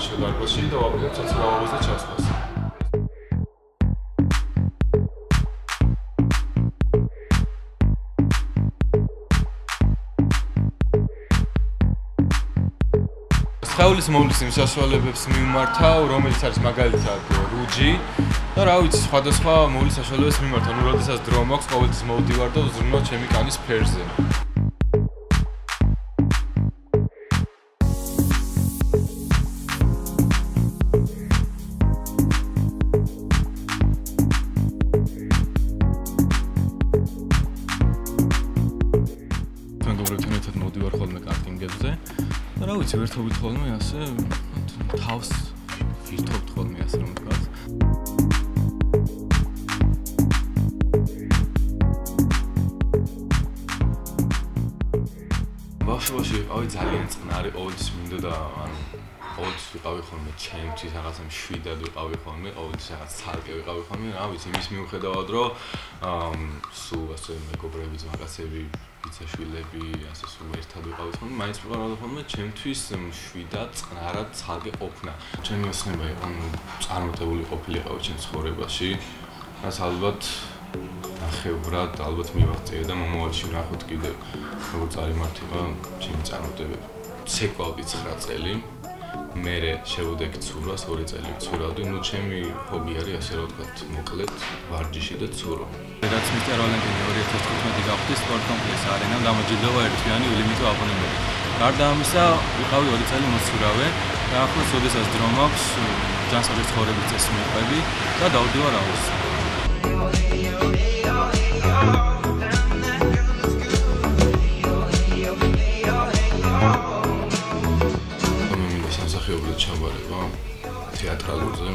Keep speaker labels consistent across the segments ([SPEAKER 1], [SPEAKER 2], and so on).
[SPEAKER 1] ვარჯიშობ დარბაზში და ვაპირებ საცურაობას და ჩასვლას. სხეულის მოვლის იმ საშუალებებს მიმართავ, რომელიც არის მაგალითად რუჯი და რა ვიცი, სხვადასხვა მოვლის საშუალებებს მიმართავ. ნუ როდესაც დრო მაქვს, ყოველთვის მოვდივარ და ვზრუნავ ჩემი კანის ფერზე. მოვდივარ ხოლმე კარტინგებზე და რა ვიცი, ვერთობით ხოლმე ასე თავს ვირთობთ ხოლმე ასე რომ ვთქვა. ბავშვობაში ვიყავი ძალიან წყნარი, ყოველთვის მინდოდა ანუ ყოველთვის ვიყავი ხოლმე ჩემთვის რაღაცა მშვიდად ვიყავი ხოლმე, ყოველთვის რაღაც ცალკე ვიყავი ხოლმე, რა ვიცი, იმის მიუხედავად რომ სულ ასე მეგობრები, მაგაცები ბიძაშვილები, ასე სულ ერთად ვიყავით ხოლმე, მაინც ვიყავი ხოლმე ჩემთვის მშვიდად, წყნარად, ცალკე ყოფნა. ჩემი ოცნება იყო, ანუ წარმატებული ყოფილიყავი ჩემ ცხოვრებაში, რაც ალბათ ნახევრად, ალბათ მივაღწია და მომავალში ვნახოთ კიდევ, როგორ წარიმართება ჩემი წარმატებები. ცეკვავდი 9 წელი, მერე შევდექ ცურვას 2 წელი ვცურავდი, ნუ ჩემი ჰობი არის ასე რომ ვთქვათ, მოკლედ ვარჯიში და ცურო. რაც მისტერ ვალენტინი 2015 გავხდი სპორტ კომპლექს არენამ დამოჯილდოვა ერთიანი ულიმიტო აბონემენტი. გარდა ამისა, ვიყავი 2 წელი მოცურავე და ახლაც როდესაც დრო მაქვს, ჯანსაღი ცხოვრების წესი მივყვები და დავდივარ აუზს. მსახიობად ჩავარება თეატრალურზე.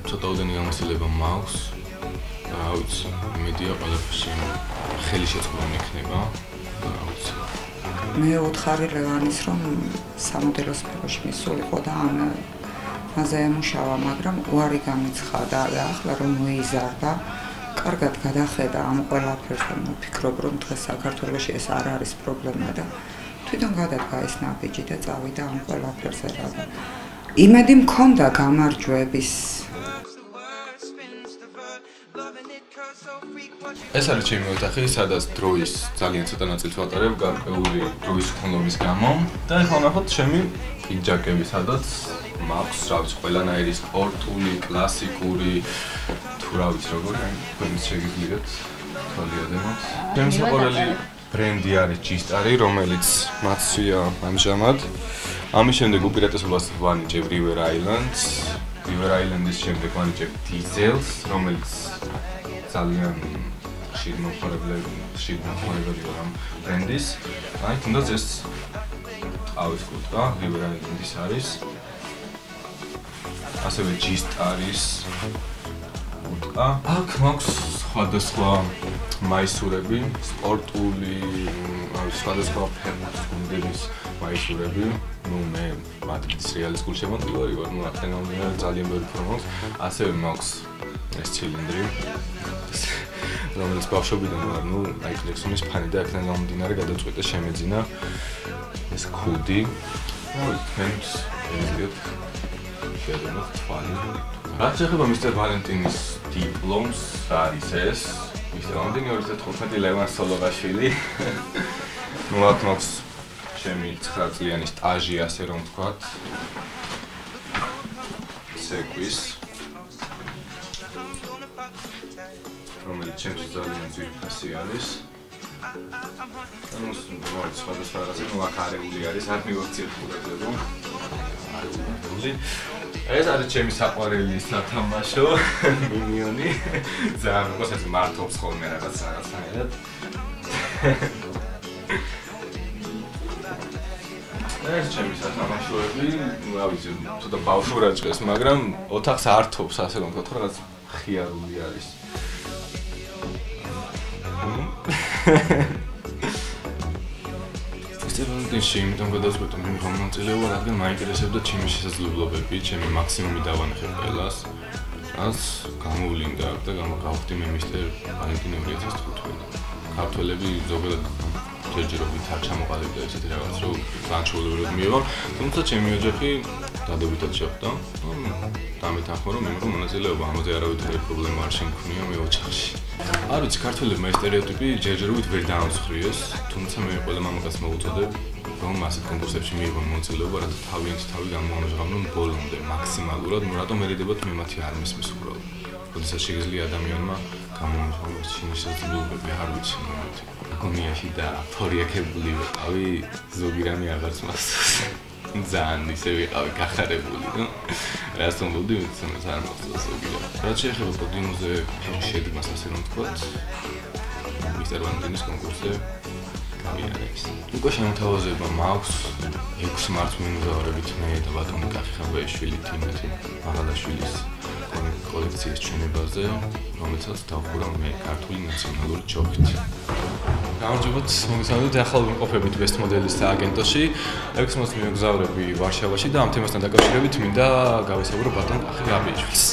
[SPEAKER 1] ცოტაოდენი გამოცდილება მაქვს. რა ვიცი, იმედია ყველაფერში ხელი შეწყობა იქნება. რა ვიცი.
[SPEAKER 2] მე ვუთხარი ლევანის რომ სამოდელო სფეროში მისულიყო და ამაზე ემუშავა, მაგრამ უარი გამიცხადა და ახლა რომ მოიზარდა, კარგად გადახედა ამ ყველაფერს და ვფიქრობ რომ დღეს საქართველოში ეს არ არის პრობლემა და თვითონ გადადგა ეს ნაბიჯი და წავიდა ამ ყველაფერზე რა. იმედი მქონდა გამარჯვების. ეს არის ჩემი ოთახი, სადაც დროის ძალიან ცოტა ნაწილს ვატარებ გარკვეული დროის ხონობის გამო და ახლა ნახოთ ჩემი პიჯაკები, სადაც მაქვს რა ვიცი, ყველანაირი სპორტული, კლასიკური თუ რა ვიცი როგორ, თქვენც შეგიძლიათ თვალიადემოთ. ჩემი საყვარელი ბრენდი არის ჯისტარი, რომელიც მაცვია ამჟამად. ამის შემდეგ უპირატესობას ვანიჭებ River Islands. River Islands-ის შემდეგ ვანიჭებ Diesels, რომელიც ძალიან ხშირ მომხმარებელია ამ ბრენდის. აი, თუნდაც ეს ყავის კურტკა River Islands-ის არის. ასევე ჯისტარის კურტკა. აქ მაქვს სხვადასხვა მაისურები, სპორტული, სხვადასხვა ფერმის გუნდების მაისურები. ნუ მე მადრიდის რეალის გულშემატკივარი ვარ, ნუ აქედან გამომდინარე ძალიან ბევრი ფორმა მაქვს. ასევე მაქვს ეს ცილინდრი, რომელიც ბავშვობიდან ვარ, ნუ მაიკლ ჯექსონის ფანი და აქედან გამომდინარე გადაწყვიტე შემეძინა ეს ქუდი. ნუ თქვენს ეგრეთ შეგეძლოთ თვალი. რაც ეხება მისტერ ვალენტინის დიპლომს, არის ეს მისტერ ვალენტინი 2015 ლევან სოლოღაშვილი. ნუ აქ მაქვს ჩემი 9 წლიანი სტაჟი, ასე რომ ვთქვათ. ცეკვის, რომელიც ჩემთვის ძალიან ძვირფასი არის. ანუ სხვადასხვა რაღაცა, ნუ აქ არეული არის, არ მივაქციებ ყურადღება. არეული. ეს არის ჩემი საყვარელი სათამაშო მინიონი. ძალიან მოგწონს მართობს ხოლმე რაღაცნაირად. ეს ჩემი სათამაშოები, რა ვიცი, ცოტა ბავშვურად ჭრეს, მაგრამ ოთახს ართობს, ასე რომ ვთქვათ, რაღაც ხიარული არის. ვალენტინში იმიტომ გადავწყვეტე რომ მონაწილეობა, რადგან მაინტერესებდა ჩემი შესაძლებლობები, ჩემი მაქსიმუმი დავანახე ყველას. რაც გამოვლინდა და გამოვხდი მე მისტერ ვალენტინი 2015. ქართველები ზოგადად ჯერჯერობით არ ჩამოყალიბდა ესეთი რაღაც, რომ ძალიან ჩვეულებრივად მიიღო, თუმცა ჩემი ოჯახი
[SPEAKER 1] დადებითად შეხვდა. დამეთანხმა რომ იმ მონაწილეობა ამაზე არავითარი პრობლემა არ შემქონია მე ოჯახში. არ ვიცი, ქართველებმა ეს სტერეოტიპი ჯერჯერობით ვერ დაამსხვრიეს, თუმცა მე ყველა მამაკაცს მოვუწოდებ, რომ ასეთ კონკურსებში მიიღონ მონაწილეობა, რათა თავიანთი გამოამჟღავნონ ბოლომდე მაქსიმალურად, რატომ ერიდებათ მე მათი არ მისმის უბრალოდ. როდესაც შეგიძლია ადამიანმა გამოამჟღავნოს შინის შესაძლებლობები, არ ვიცი მომენტი. გონიაში და თორიაქებული ვიყავი, ზოგი რამე აღარც მახსოვს. ძალიან ისე ვიყავი გახარებული, რომ რას თქონდი, თუმცა არ მახსოვს ზოგი რამე. რაც შეეხება პოდიუმზე შედგმას, ასე რომ ვთქვათ, მისტერ ვალენტინის კონკურსზე გავიარეს. უკვე შემოთავაზება მაქვს 6 მარტს მიმგზავრებით მე და ბატონი კახიხაბაიშვილი თინათი მაღალაშვილის კოლექციის ჩვენებაზე, რომელსაც დავხურა მე ქართული ნაციონალური ჯოხით. გამარჯობათ, მოგესალმებით, ახლა ვიმყოფებით Best Model-ის აგენტოში. 6 მარტს მიმგზავრები ვარშავაში და ამ თემასთან დაკავშირებით მინდა გავესაუბრო ბატონ კახიხაბაიშვილს.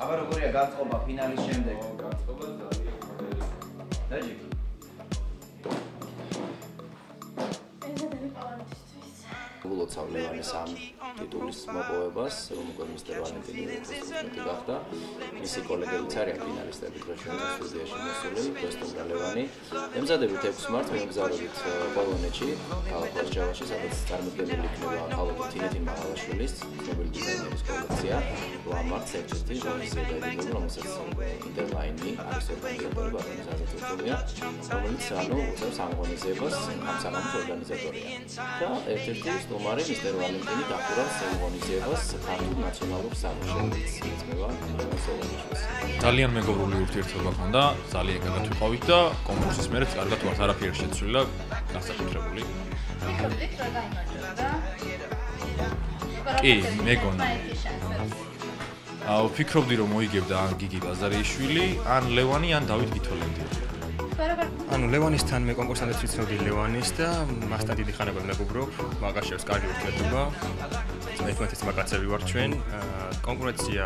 [SPEAKER 3] აბა როგორია განწყობა ფინალის შემდეგ?
[SPEAKER 1] განწყობა ძალიან ხმარია.
[SPEAKER 3] დაჯი. ულოცავ ლევანის ამ ტიტულის მოპოვებას, რომ უკვე მისტერ ვალენტინი პრეზიდენტი გახდა. მისი კოლეგებიც არიან ფინალისტები, ჩვენი სტუდიაში მოსული, ბესტონ და ლევანი. ემზადებით 6 მარტს მიმგზავრებით პოლონეთში, ქალაქ ვარშავაში, სადაც წარმოდგენილი იქნება ქალბატონ თინათი მაღალაშვილის ცნობილი დიზაინერის კოლექცია. 8 მარტს ერთ-ერთი ღონისძიება ედინება, რომელსაც ინტერლაინი არის ორგანიზატორი ბატონი ზაზათურთუმია, რომელიც უწევს ამ ღონისძიებას, ამ საღამოს ორგანიზატორია. და ერთ-ერთი სტუმარი მისტერ ვალენტინი დახურავს ამ ღონისძიებას ქართულ ნაციონალურ სამშობლოებს. იწმება სოლომოშვილს.
[SPEAKER 4] ძალიან მეგობრული ურთიერთობა ჰქონდა, ძალიან კარგად ვიყავით და კონკურსის მერე კარგად ვართ, არაფერი შეცვლილა, განსაკუთრებული.
[SPEAKER 5] ვფიქრობთ რა გამარჯვება?
[SPEAKER 4] კი, მეგონა. ვფიქრობდი რომ მოიგებდა ან გიგი ბაზარიშვილი, ან ლევანი, ან დავით გითოლენდი.
[SPEAKER 6] ანუ ლევანისთან მე კონკურსამდე ვიცნობდი ლევანის და მასთან დიდი ხანია მეგობრობ, მაგაშევს კარგი ურთიერთობა. ერთმანეთის მაგაცები ვართ ჩვენ. კონკურენცია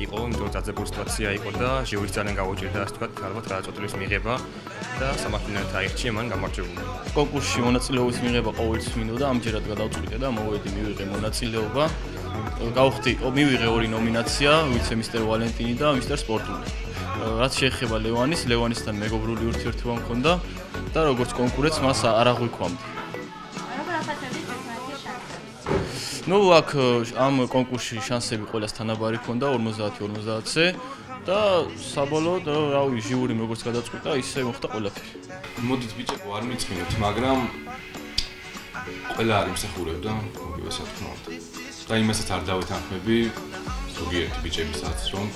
[SPEAKER 6] იყო, იმიტომ დაძაბული სიტუაცია იყო და ჟიურის ძალიან გავუჭირდა, ასე ვთქვათ, ალბათ გადაწყვეტილის მიღება და სამართლიანად აირჩია მან გამარჯვებული.
[SPEAKER 7] კონკურსში მონაწილეობის მიღება ყოველთვის მინდოდა, ამჯერად გადავწყვიტე და მოვედი მივიღე მონაწილეობა. მივიღე 2 ნომინაცია, ვიცე მისტერ ვალენტინი და მისტერ სპორტული. რაც შეეხება ლევანისთან მეგობრული ურთიერთობა მქონდა და როგორც კონკურენტს მას არ აღვიქვამდი.
[SPEAKER 5] როგორ ახასიათებთ ერთმანეთის შანსები?
[SPEAKER 7] ნუ აქ ამ კონკურსში შანსები ყველას თანაბარი ჰქონდა 50-50-ზე და საბოლოოდ რავი ჟიური როგორც გადაწყვიტა, ისე მოხდა ყველაფერი.
[SPEAKER 1] მოდით ბიჭებო, არ მიწყინოთ, მაგრამ ყველა არ იმსახურებდა, მოგივე სათქმოდ. და იმასაც არ დავეთანხმები, ზოგიერთი ბიჭებისაც, რომ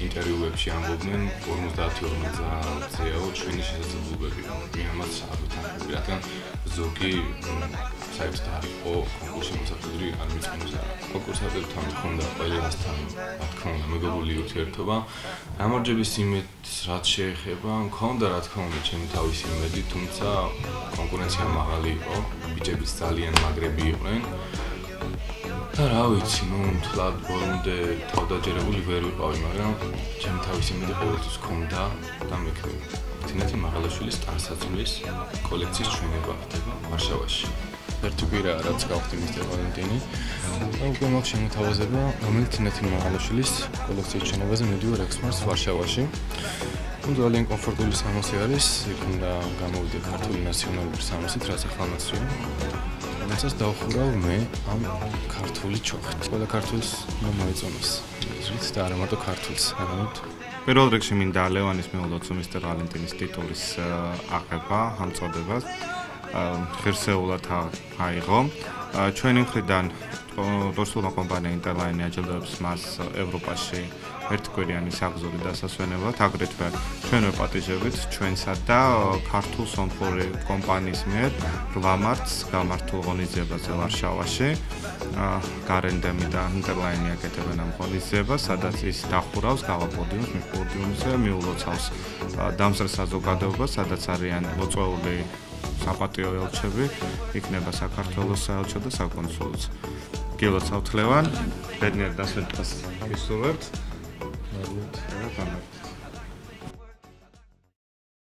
[SPEAKER 1] ინტერვიუებში ამბობდნენ 50-50-ზეაო ჩვენი შესაძლებლობები. მე ამას არ ვეთანხმები, რადგან ზოგი საერთოდ არ იყო კონკურსში მოსახვედრი, არ მიწყენოს არა. კონკურსანტებთან მქონდა ყველასთან, რა თქმა უნდა, მეგობრული ურთიერთობა. გამარჯვების იმედს რაც შეეხება, მქონდა რა თქმა უნდა ჩემი თავისი იმედი, თუმცა კონკურენცია მაღალი იყო, ბიჭებიც ძალიან მაგრები იყვნენ. და რა ვიცი, თლად ბოლომდე თავდაჯერებული ვერ ვიყავი, მაგრამ ჩემი თავისი იმედი ყოველთვის ჰქონდა და მექნება. თინათი მაღალაშვილის ტანსაცმლის კოლექციის ჩვენება ხდება ვარშავაში.
[SPEAKER 4] ერთი კვირა რაც გავხდი მისტერ ვალენტინი და უკვე მაქვს შემოთავაზება, რომელიც თინათი მაღალაშვილის კოლექციის ჩვენებაზე მედიო 6 მარტს ვარშავაში. ძალიან კომფორტული სამოსი არის, იქ უნდა გამოვიდე ქართული ნაციონალური სამოსით, რაც ახალმოსია. რომელსაც დავხურავ მე ამ ქართული ჩოხით. ყველა ქართულს უნდა მოეწონოს. იზრით და არა მარტო ქართულს, არამედ
[SPEAKER 8] პირველ რიგში მინდა ლევანის მეულოცო მისტერ ვალენტინის ტიტულის აღება, ამ წოდებას. ღირსეულად აიღო. ჩვენი მხრიდან რუსულმა კომპანია ინტერლაინი აჯილდოებს მას ევროპაში ერთკვირიანი საგზური დასასვენებლად, აგრეთვე ჩვენ ვეპატიჟებით ჩვენსა და ქართულ სომხური კომპანიის მიერ 8 მარტს გამართულ ღონისძიებაზე ვარშავაში. გარენდემი და ინტერლაინი აკეთებენ ამ ღონისძიებას, სადაც ის დახურავს გავა პოდიუმს, პოდიუმზე მიულოცავს დამზრდ საზოგადოებას, სადაც არიან მოწვეული საპატიო ელჩები, იქნება საქართველოს საელჩო და საკონსულოც. გილოცავთ ლევან, ბედნიერ დასვენებას გისურვებთ. მადლობთ.